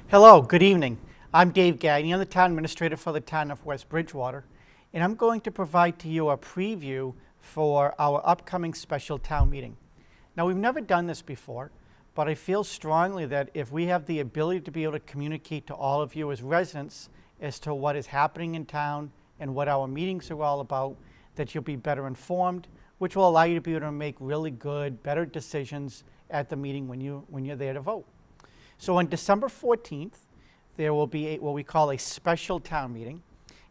Hello, good evening. I'm Dave Gagne. I'm the town administrator for the town of West Bridgewater, and I'm going to provide to you a preview for our upcoming special town meeting. Now, we've never done this before, but I feel strongly that if we have the ability to be able to communicate to all of you as residents as to what is happening in town and what our meetings are all about, that you'll be better informed, which will allow you to be able to make really good, better decisions at the meeting when you're there to vote. So on December 14th, there will be what we call a special town meeting.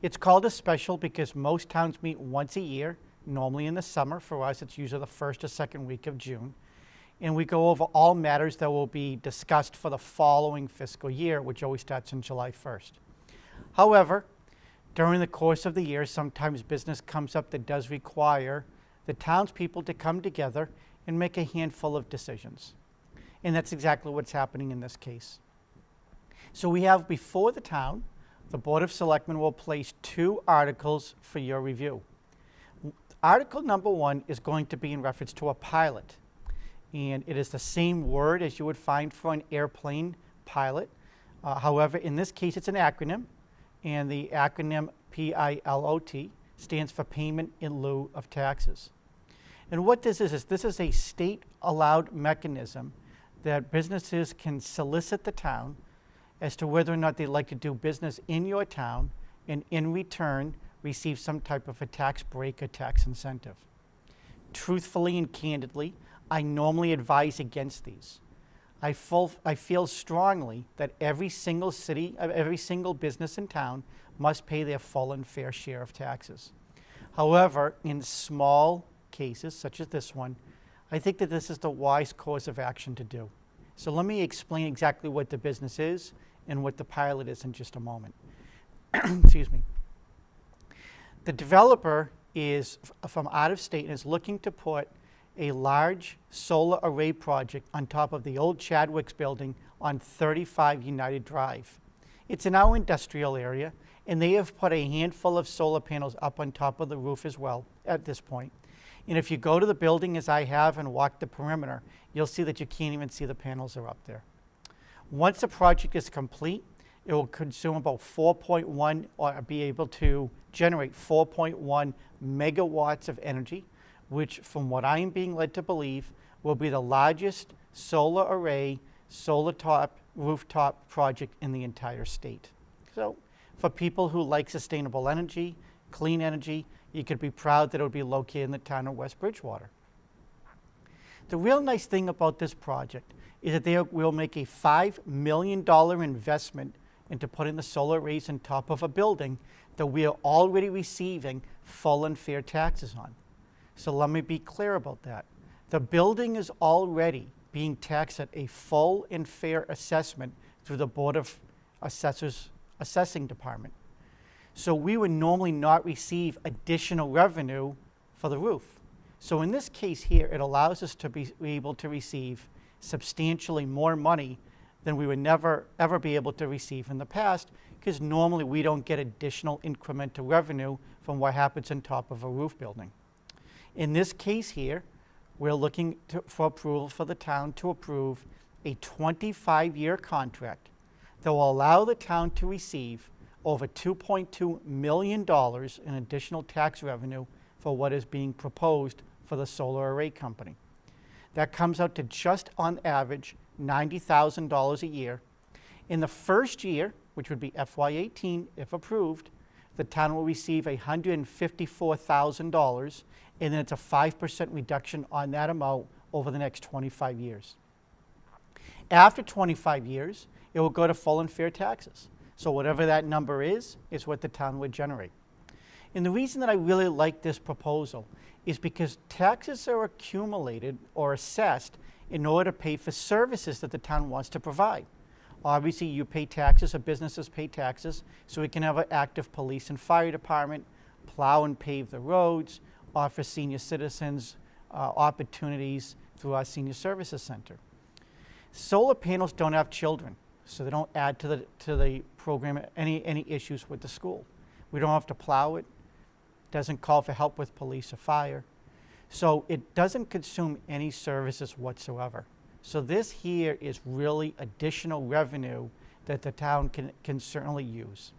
It's called a special because most towns meet once a year, normally in the summer. For us, it's usually the first or second week of June. And we go over all matters that will be discussed for the following fiscal year, which always starts on July 1st. However, during the course of the year, sometimes business comes up that does require the townspeople to come together and make a handful of decisions. And that's exactly what's happening in this case. So we have before the town, the Board of Selectmen will place two articles for your review. Article number 1 is going to be in reference to a pilot. And it is the same word as you would find for an airplane pilot. However, in this case, it's an acronym. And the acronym PILOT stands for Payment in Lieu of Taxes. And what this is a state-allowed mechanism that businesses can solicit the town as to whether or not they'd like to do business in your town and in return receive some type of a tax break or tax incentive. Truthfully and candidly, I normally advise against these. I feel strongly that every single business in town must pay their full and fair share of taxes. However, in small cases, such as this one, I think that this is the wise course of action to do. So let me explain exactly what the business is and what the pilot is in just a moment. Excuse me. The developer is from out of state and is looking to put a large solar array project on top of the old Chadwick's building on 35 United Drive. It's in our industrial area, and they have put a handful of solar panels up on top of the roof as well at this point. And if you go to the building, as I have, and walk the perimeter, you'll see that you can't even see the panels are up there. Once the project is complete, it will consume about 4.1, or be able to generate 4.1 megawatts of energy, which, from what I am being led to believe, will be the largest solar array, rooftop project in the entire state. So, for people who like sustainable energy, clean energy, you could be proud that it would be located in the town of West Bridgewater. The real nice thing about this project is that they will make a $5 million investment into putting the solar arrays on top of a building that we are already receiving full and fair taxes on. So let me be clear about that. The building is already being taxed at a full and fair assessment through the Board of Assessors Assessing Department. So we would normally not receive additional revenue for the roof. So in this case here, it allows us to be able to receive substantially more money than we would never ever be able to receive in the past, because normally we don't get additional incremental revenue from what happens on top of a roof building. In this case here, we're looking for approval for the town to approve a 25-year contract that will allow the town to receive over $2.2 million in additional tax revenue for what is being proposed for the solar array company. That comes out to just on average $90,000 a year. In the first year, which would be FY18 if approved, the town will receive $154,000, and then it's a 5% reduction on that amount over the next 25 years. After 25 years, it will go to full and fair taxes. So whatever that number is what the town would generate. And the reason that I really like this proposal is because taxes are accumulated or assessed in order to pay for services that the town wants to provide. Obviously, you pay taxes, or businesses pay taxes, so we can have an active police and fire department, plow and pave the roads, offer senior citizens opportunities through our senior services center. Solar panels don't have children, so they don't add to the program any issues with the school. We don't have to plow it. Doesn't call for help with police or fire. So it doesn't consume any services whatsoever. So this here is really additional revenue that the town can certainly use.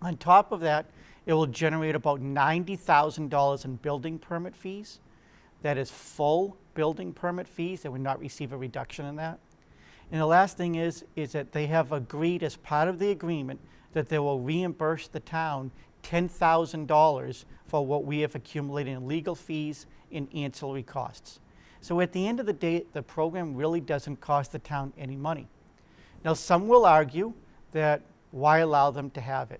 On top of that, it will generate about $90,000 in building permit fees. That is full building permit fees. They would not receive a reduction in that. And the last thing is that they have agreed as part of the agreement that they will reimburse the town $10,000 for what we have accumulated in legal fees and ancillary costs. So at the end of the day, the program really doesn't cost the town any money. Now, some will argue that why allow them to have it?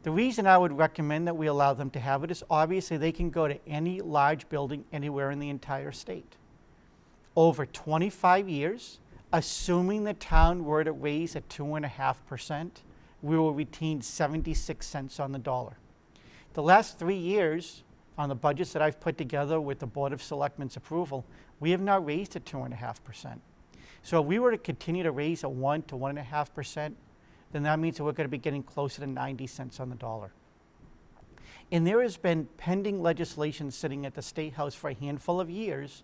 The reason I would recommend that we allow them to have it is obviously they can go to any large building anywhere in the entire state. Over 25 years, assuming the town were to raise at 2.5%, we will retain 76 cents on the dollar. The last 3 years, on the budgets that I've put together with the Board of Selectmen's approval, we have not raised at 2.5%. So if we were to continue to raise at 1 to 1.5%, then that means that we're going to be getting closer to 90 cents on the dollar. And there has been pending legislation sitting at the State House for a handful of years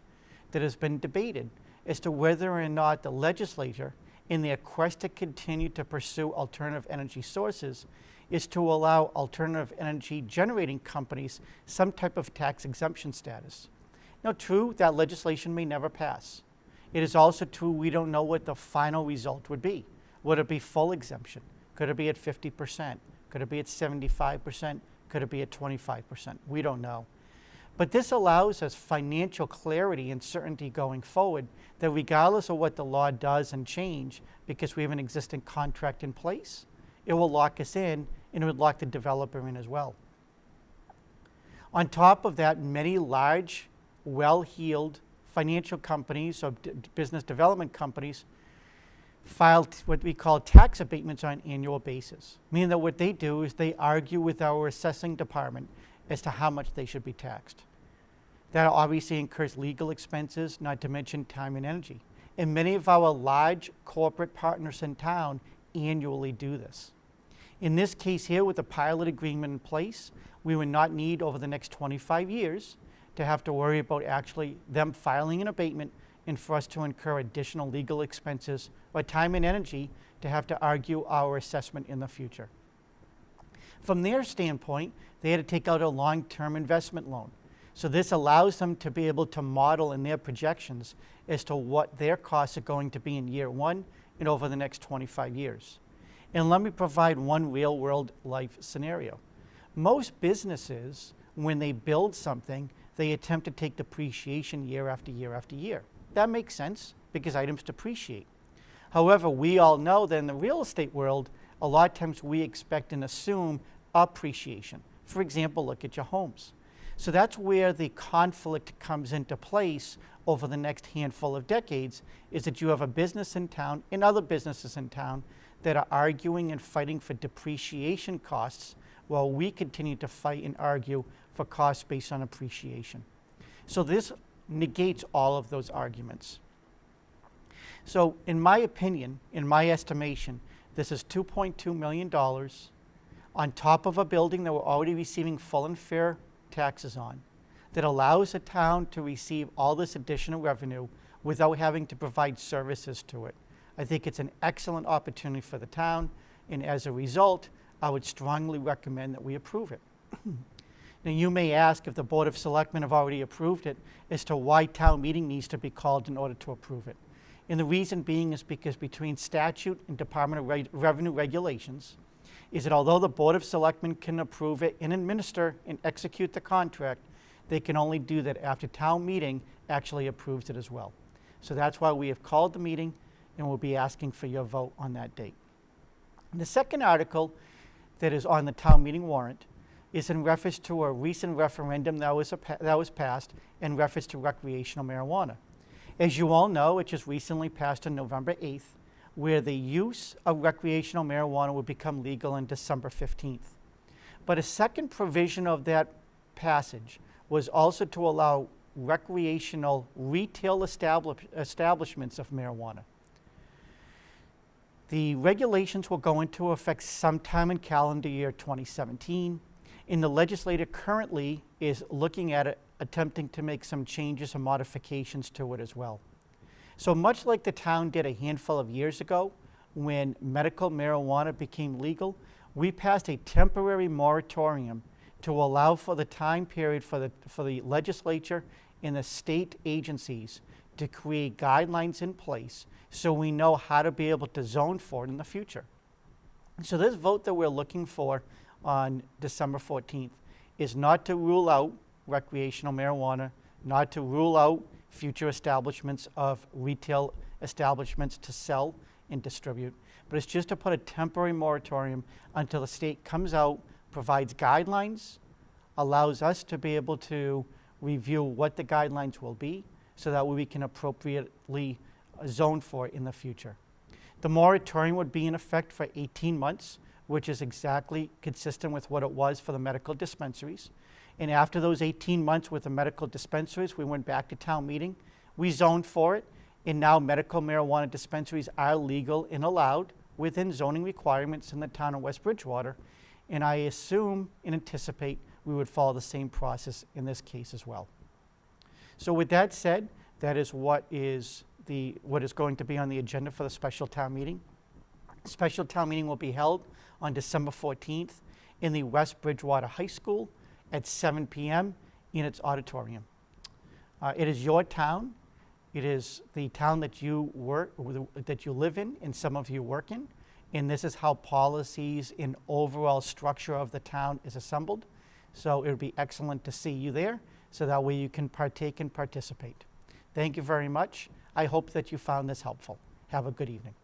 that has been debated as to whether or not the legislature, in their quest to continue to pursue alternative energy sources, is to allow alternative energy generating companies some type of tax exemption status. Now, true, that legislation may never pass. It is also true we don't know what the final result would be. Would it be full exemption? Could it be at 50%? Could it be at 75%? Could it be at 25%? We don't know. But this allows us financial clarity and certainty going forward that regardless of what the law does and change, because we have an existing contract in place, it will lock us in and it would lock the developer in as well. On top of that, many large, well-heeled financial companies or business development companies filed what we call tax abatements on an annual basis, meaning that what they do is they argue with our assessing department as to how much they should be taxed. That obviously incurs legal expenses, not to mention time and energy. And many of our large corporate partners in town annually do this. In this case here, with the pilot agreement in place, we would not need over the next 25 years to have to worry about actually them filing an abatement and for us to incur additional legal expenses or time and energy to have to argue our assessment in the future. From their standpoint, they had to take out a long-term investment loan. So this allows them to be able to model in their projections as to what their costs are going to be in year one and over the next 25 years. And let me provide one real-world life scenario. Most businesses, when they build something, they attempt to take depreciation year after year after year. That makes sense because items depreciate. However, we all know that in the real estate world, a lot of times we expect and assume appreciation. For example, look at your homes. So that's where the conflict comes into place over the next handful of decades, is that you have a business in town and other businesses in town that are arguing and fighting for depreciation costs while we continue to fight and argue for costs based on appreciation. So this negates all of those arguments. So in my opinion, in my estimation, this is $2.2 million on top of a building that we're already receiving full and fair taxes on, that allows a town to receive all this additional revenue without having to provide services to it. I think it's an excellent opportunity for the town, and as a result, I would strongly recommend that we approve it. Now, you may ask if the Board of Selectmen have already approved it as to why town meeting needs to be called in order to approve it. And the reason being is because between statute and Department of Revenue regulations, is that although the Board of Selectmen can approve it and administer and execute the contract, they can only do that after town meeting actually approves it as well. So that's why we have called the meeting and we'll be asking for your vote on that date. And the second article that is on the town meeting warrant is in reference to a recent referendum that was passed in reference to recreational marijuana. As you all know, it just recently passed on November 8th, where the use of recreational marijuana would become legal on December 15th. But a second provision of that passage was also to allow recreational retail establishments of marijuana. The regulations will go into effect sometime in calendar year 2017, and the legislature currently is looking at it, attempting to make some changes and modifications to it as well. So much like the town did a handful of years ago, when medical marijuana became legal, we passed a temporary moratorium to allow for the time period for the legislature and the state agencies to create guidelines in place so we know how to be able to zone for it in the future. So this vote that we're looking for on December 14th is not to rule out recreational marijuana, not to rule out future establishments of retail establishments to sell and distribute, but it's just to put a temporary moratorium until the state comes out, provides guidelines, allows us to be able to review what the guidelines will be so that we can appropriately zone for it in the future. The moratorium would be in effect for 18 months, which is exactly consistent with what it was for the medical dispensaries. And after those 18 months with the medical dispensaries, we went back to town meeting. We zoned for it, and now medical marijuana dispensaries are legal and allowed within zoning requirements in the town of West Bridgewater. And I assume and anticipate we would follow the same process in this case as well. So with that said, that is what is going to be on the agenda for the special town meeting. Special town meeting will be held on December 14th in the West Bridgewater High School at 7 p.m. in its auditorium. It is your town. It is the town that you live in, and some of you work in. And this is how policies and overall structure of the town is assembled. So it would be excellent to see you there, so that way you can partake and participate. Thank you very much. I hope that you found this helpful. Have a good evening.